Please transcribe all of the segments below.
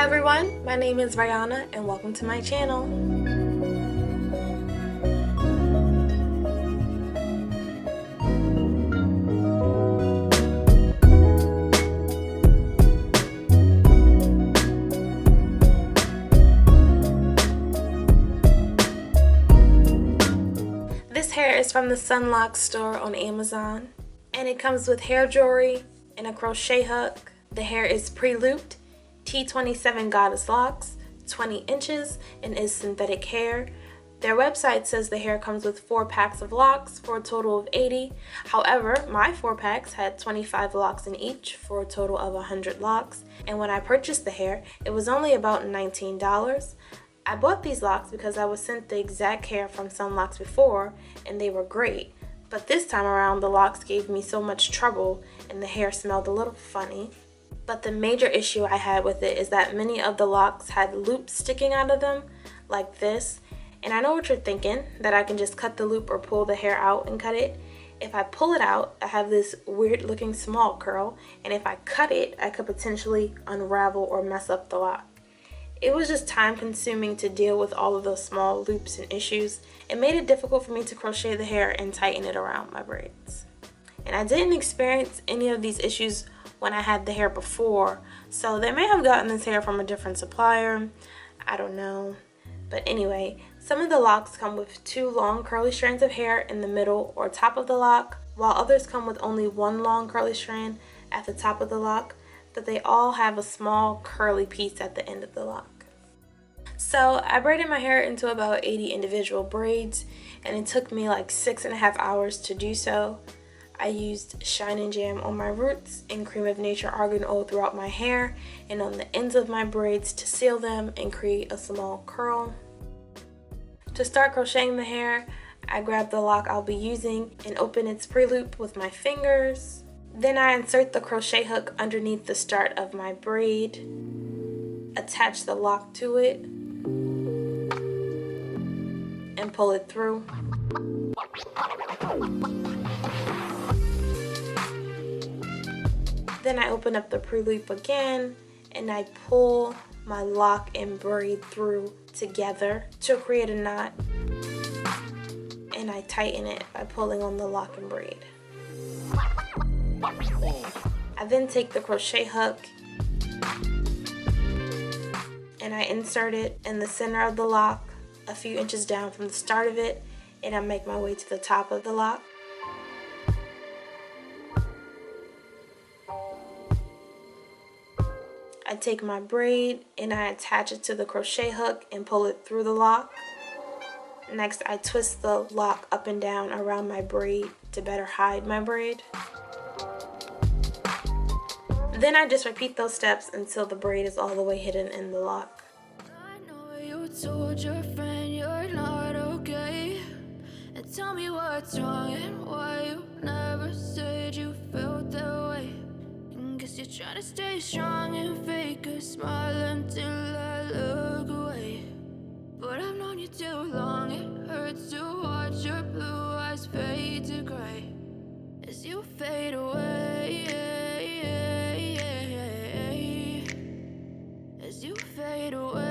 everyone, my name is Rayona and welcome to my channel. This hair is from the LOCS store on Amazon, and it comes with hair jewelry and a crochet hook. The hair is pre-looped, T27 Goddess locks, 20 inches, and is synthetic hair. Their website says the hair comes with 4 packs of locks for a total of 80. However, my 4 packs had 25 locks in each for a total of 100 locks. And when I purchased the hair, it was only about $19. I bought these locks because I was sent the exact hair from some locks before, and they were great. But this time around, the locks gave me so much trouble, and the hair smelled a little funny. But the major issue I had with it is that many of the locks had loops sticking out of them, like this. And I know what you're thinking, that I can just cut the loop or pull the hair out and cut it. If I pull it out, I have this weird looking small curl, and if I cut it, I could potentially unravel or mess up the lock. It was just time consuming to deal with all of those small loops and issues. It made it difficult for me to crochet the hair and tighten it around my braids. And I didn't experience any of these issues when I had the hair before, so they may have gotten this hair from a different supplier. I don't know. But anyway, some of the locks come with 2 long curly strands of hair in the middle or top of the lock, while others come with only 1 long curly strand at the top of the lock, but they all have a small curly piece at the end of the lock. So I braided my hair into about 80 individual braids, and it took me like 6.5 hours to do so. I used Shine and Jam on my roots and Cream of Nature Argan Oil throughout my hair and on the ends of my braids to seal them and create a small curl. To start crocheting the hair, I grab the lock I'll be using and open its pre-loop with my fingers. Then I insert the crochet hook underneath the start of my braid, attach the lock to it, and pull it through. Then I open up the pre-loop again and I pull my lock and braid through together to create a knot, and I tighten it by pulling on the lock and braid. I then take the crochet hook and I insert it in the center of the lock a few inches down from the start of it, and I make my way to the top of the lock. I take my braid and I attach it to the crochet hook and pull it through the lock. Next, I twist the lock up and down around my braid to better hide my braid. Then I just repeat those steps until the braid is all the way hidden in the lock. I know you told your friend you're not okay, and tell me what's wrong and why you never said you felt that way. Guess you're trying to stay strong and fake a smile until I look away. But I've known you too long, it hurts to watch your blue eyes fade to gray as you fade away, as you fade away.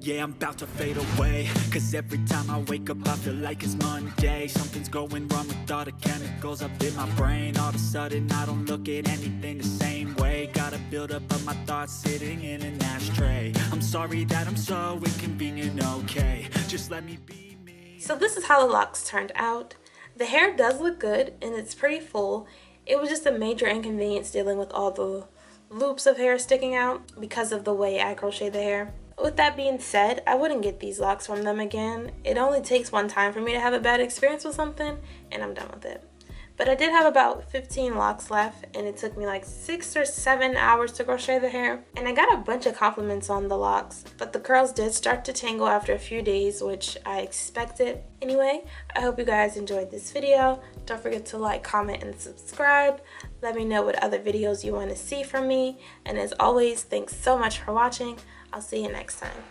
Yeah, I'm about to fade away, cause every time I wake up I feel like it's Monday. Something's going wrong with all the chemicals up in my brain. All of a sudden I don't look at anything the same way. Got a buildup of my thoughts sitting in an ashtray. I'm sorry that I'm so inconvenient, okay, just let me be me. So this is how the locks turned out. The hair does look good and it's pretty full. It was just a major inconvenience dealing with all the loops of hair sticking out because of the way I crochet the hair. With that being said, I wouldn't get these locks from them again. It only takes one time for me to have a bad experience with something, and I'm done with it. But I did have about 15 locks left, and it took me like 6 or 7 hours to crochet the hair. And I got a bunch of compliments on the locks, but the curls did start to tangle after a few days, which I expected. Anyway, I hope you guys enjoyed this video. Don't forget to like, comment, and subscribe. Let me know what other videos you want to see from me. And as always, thanks so much for watching. I'll see you next time.